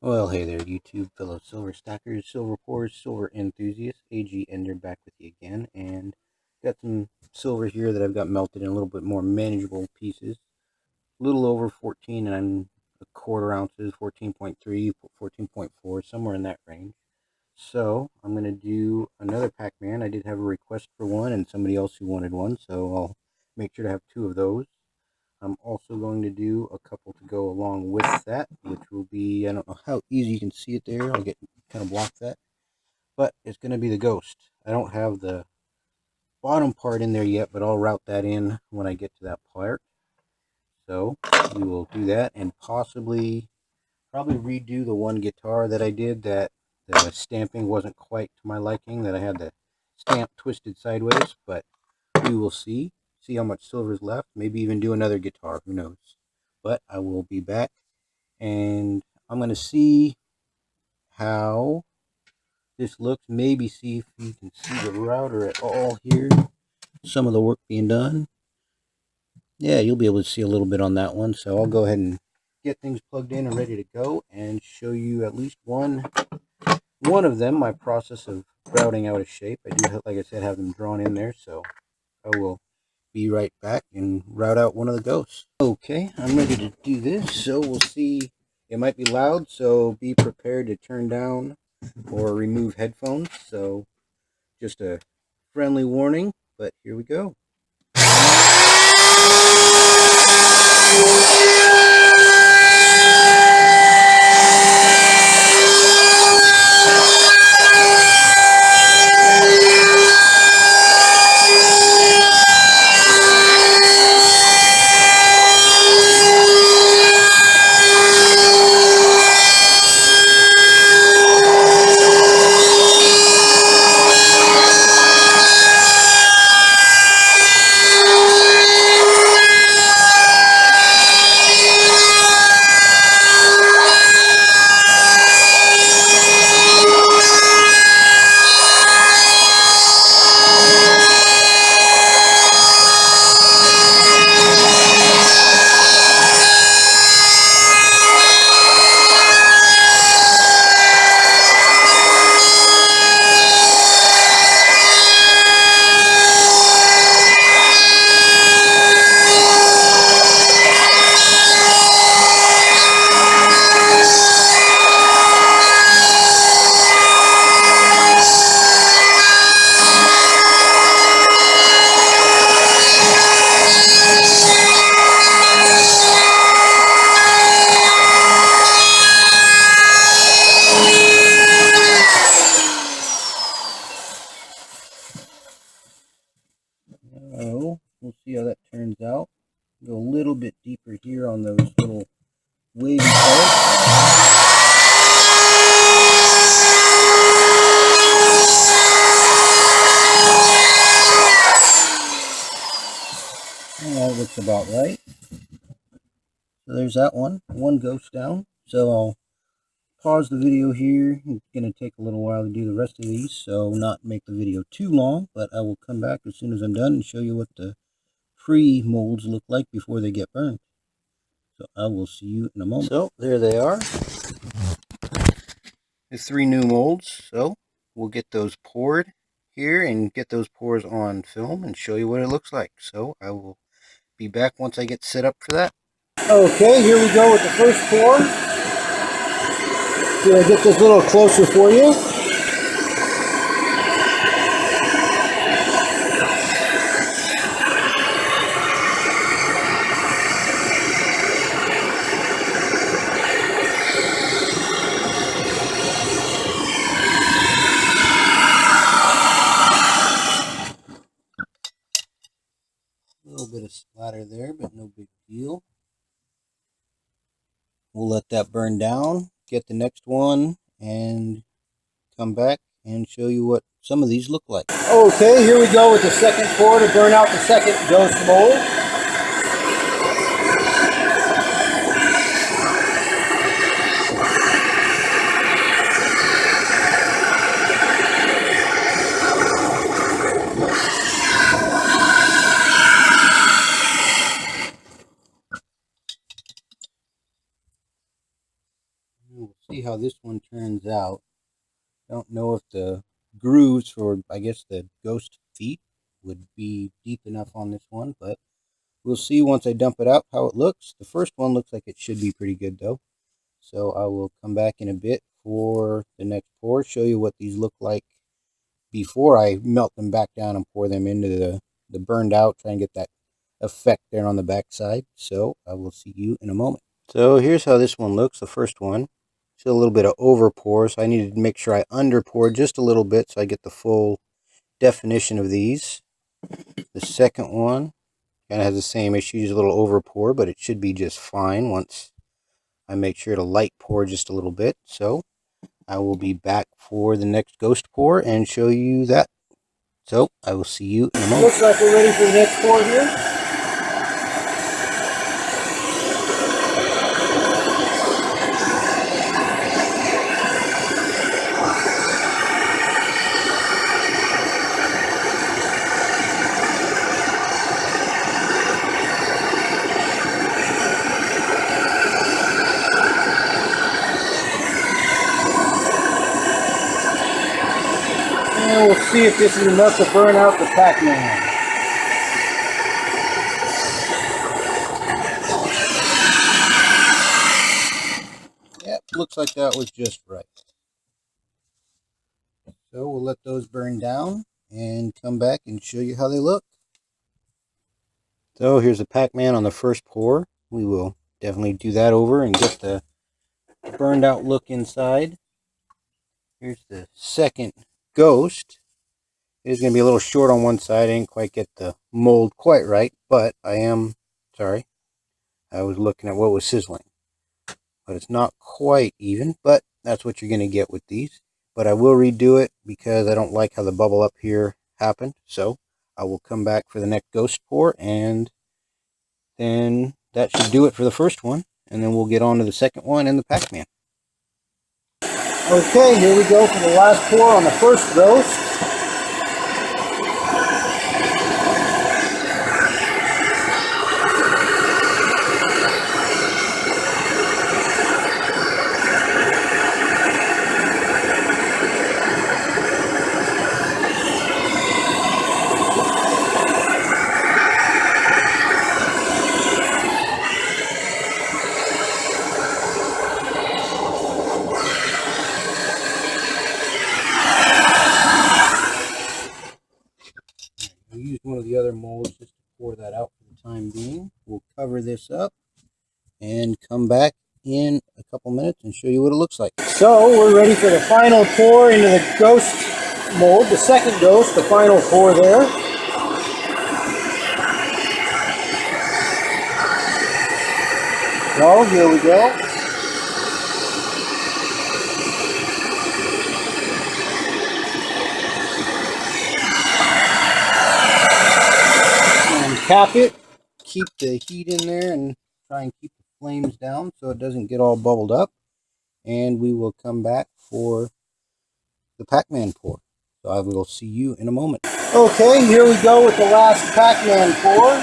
Well, hey there, YouTube, fellow silver stackers, silver pours, silver enthusiasts. AG Ender back with you again, and got some silver here that I've got melted in a little bit more manageable pieces. A little over 14 and I'm a quarter ounces, 14.3, 14.4, somewhere in that range. So I'm going to do another Pac-Man. I did have a request for one and somebody else who wanted one, so I'll make sure to have two of those. I'm also going to do a couple to go along with that, which will be, I don't know how easy you can see it there. I'll get kind of block that. But it's going to be the Ghost. I don't have the bottom part in there yet, but I'll route that in when I get to that part. So we will do that and probably redo the one guitar that I did that the stamping wasn't quite to my liking, that I had the stamp twisted sideways, but we will see how much silver is left, maybe even do another guitar, who knows. But I will be back, and I'm going to see how this looks, maybe see if you can see the router at all here, some of the work being done. Yeah, you'll be able to see a little bit on that one, so I'll go ahead and get things plugged in and ready to go and show you at least one of them, my process of routing out a shape. I do, like I said, have them drawn in there, so I will be right back and route out one of the ghosts. Okay, I'm ready to do this, so we'll see. It might be loud, so be prepared to turn down or remove headphones. So just a friendly warning, but here we go. So we'll see how that turns out. Go a little bit deeper here on those little wavy parts. That looks about right. So there's that one ghost down. So I'll pause the video here. It's going to take a little while to do the rest of these, so not make the video too long, but I will come back as soon as I'm done and show you what the pre-molds look like before they get burned. So I will see you in a moment. So there they are. The three new molds. So we'll get those poured here and get those pours on film and show you what it looks like. So I will be back once I get set up for that. Okay, here we go with the first pour. Here, I get this a little closer for you. A little bit of splatter there, but no big deal. We'll let that burn down, get the next one, and come back and show you what some of these look like. Okay, here we go with the second pour to burn out the second ghost mold. We'll see how this one turns out. Don't know if the grooves for, I guess, the ghost feet would be deep enough on this one, but we'll see once I dump it out how it looks. The first one looks like it should be pretty good though. So I will come back in a bit for the next pour, show you what these look like before I melt them back down and pour them into the burned out, try and get that effect there on the back side. So I will see you in a moment. So here's how this one looks, the first one. Still a little bit of over pour, so I needed to make sure I under pour just a little bit so I get the full definition of these. The second one kind of has the same issue, just a little over pour, but it should be just fine once I make sure to light pour just a little bit. So I will be back for the next ghost pour and show you that. So I will see you in a moment. Looks like we're ready for the next pour here. And we'll see if this is enough to burn out the Pacman. Yep, looks like that was just right. So we'll let those burn down and come back and show you how they look. So here's the Pacman on the first pour. We will definitely do that over and get the burned out look inside. Here's the second ghost. It is going to be a little short on one side. I didn't quite get the mold quite right, but I was looking at what was sizzling. But it's not quite even, but that's what you're going to get with these. But I will redo it because I don't like how the bubble up here happened. So I will come back for the next ghost pour, and then that should do it for the first one. And then we'll get on to the second one and the Pac-Man. Okay, here we go for the last pour on the first ghost. I'll use one of the other molds just to pour that out for the time being. We'll cover this up and come back in a couple minutes and show you what it looks like. So we're ready for the final pour into the ghost mold, the second ghost, the final pour there. So here we go. Cap it, keep the heat in there, and try and keep the flames down so it doesn't get all bubbled up. And we will come back for the Pac-Man pour. So I will see you in a moment. Okay, here we go with the last Pac-Man pour.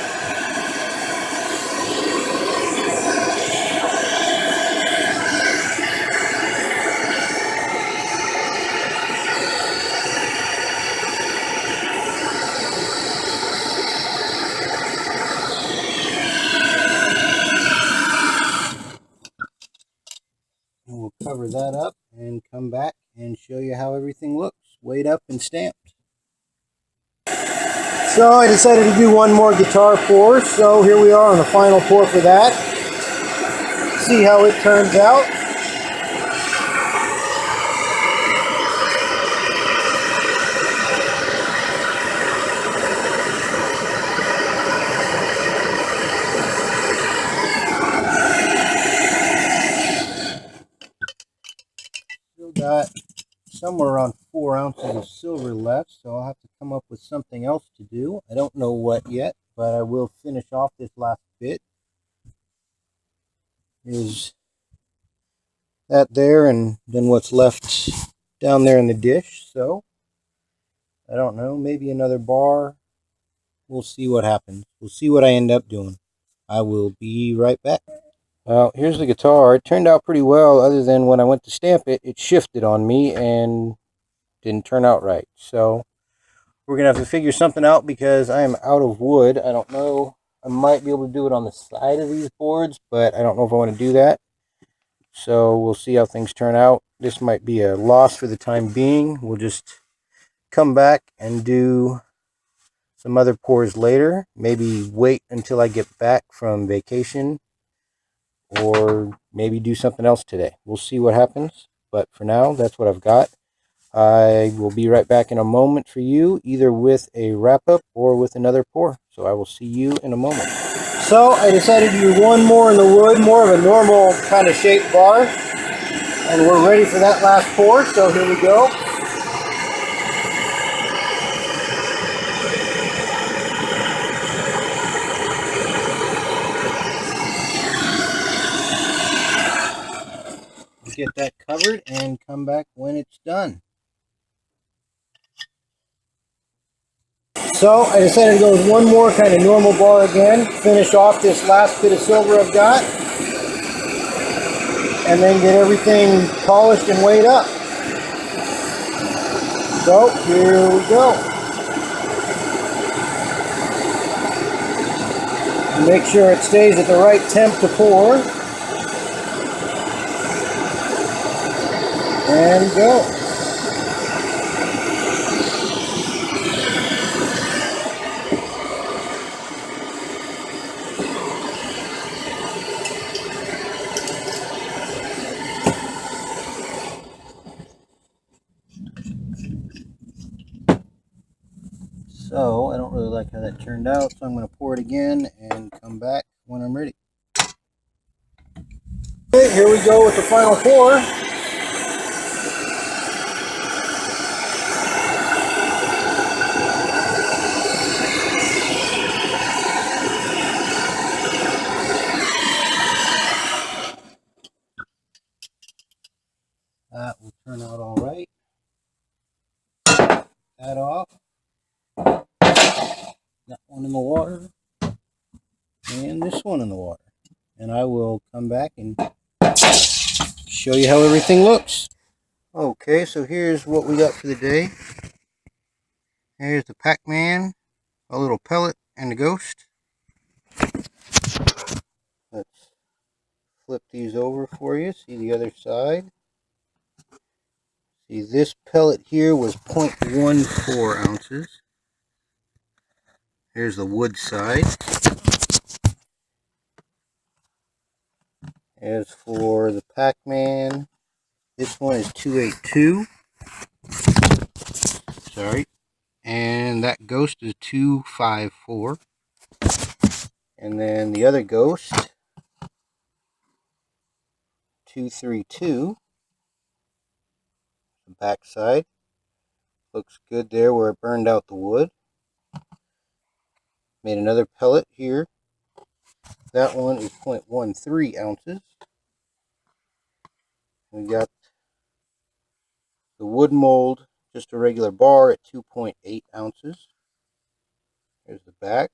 And we'll cover that up and come back and show you how everything looks, weighed up and stamped. So I decided to do one more guitar pour, so here we are on the final pour for that. See how it turns out. Still got somewhere around 4 ounces of silver left, so I'll have to come up with something else to do. I don't know what yet, but I will finish off this last bit. Is that there, and then what's left down there in the dish. So I don't know, maybe another bar. We'll see what happens. We'll see what I end up doing. I will be right back. Well, here's the guitar. It turned out pretty well, other than when I went to stamp it, it shifted on me and didn't turn out right. So we're going to have to figure something out because I am out of wood. I don't know. I might be able to do it on the side of these boards, but I don't know if I want to do that. So we'll see how things turn out. This might be a loss for the time being. We'll just come back and do some other pours later. Maybe wait until I get back from vacation, or maybe do something else today. We'll see what happens. But for now, that's what I've got. I will be right back in a moment for you, either with a wrap-up or with another pour. So I will see you in a moment. So I decided to do one more in the wood, more of a normal kind of shaped bar. And we're ready for that last pour, so here we go. Get that covered and come back when it's done. So I decided to go with one more kind of normal bar again, finish off this last bit of silver I've got, and then get everything polished and weighed up. So here we go. Make sure it stays at the right temp to pour. And go. So I don't really like how that turned out, so I'm going to pour it again and come back when I'm ready. Okay, here we go with the final pour. That will turn out all right. That off. That one in the water. And this one in the water. And I will come back and show you how everything looks. Okay, so here's what we got for the day. Here's the Pac-Man, a little pellet, and the ghost. Let's flip these over for you. See the other side. See, this pellet here was 0.14 ounces. Here's the wood side. As for the Pac-Man, this one is 282. Sorry. And that ghost is 254. And then the other ghost, 232. The back side looks good there where it burned out the wood. Made another pellet here. That one is 0.13 ounces. We got the wood mold, just a regular bar at 2.8 ounces. There's the back.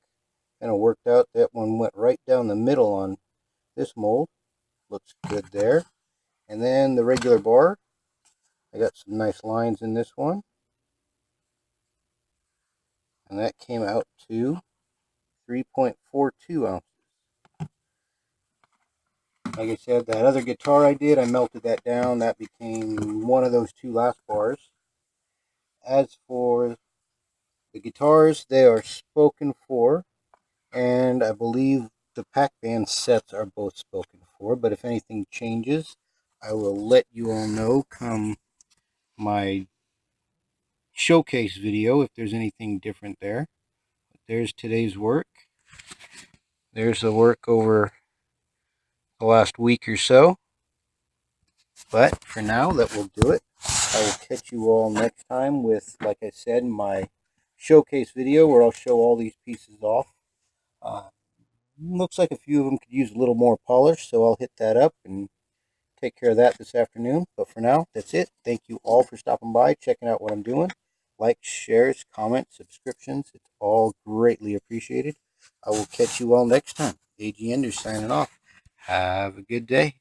Kind of worked out. That one went right down the middle on this mold. Looks good there. And then the regular bar. I got some nice lines in this one. And that came out to 3.42 ounces. Like I said, that other guitar I did, I melted that down. That became one of those two last bars. As for the guitars, they are spoken for. And I believe the Pac-Man sets are both spoken for. But if anything changes, I will let you all know come my showcase video if there's anything different there. There's today's work. There's the work over the last week or so. But for now, that will do it. I will catch you all next time with, like I said, my showcase video where I'll show all these pieces off. Looks like a few of them could use a little more polish, so I'll hit that up and take care of that this afternoon. But for now, that's it. Thank you all for stopping by, checking out what I'm doing. Likes, shares, comments, subscriptions. It's all greatly appreciated. I will catch you all next time. AG Enders signing off. Have a good day.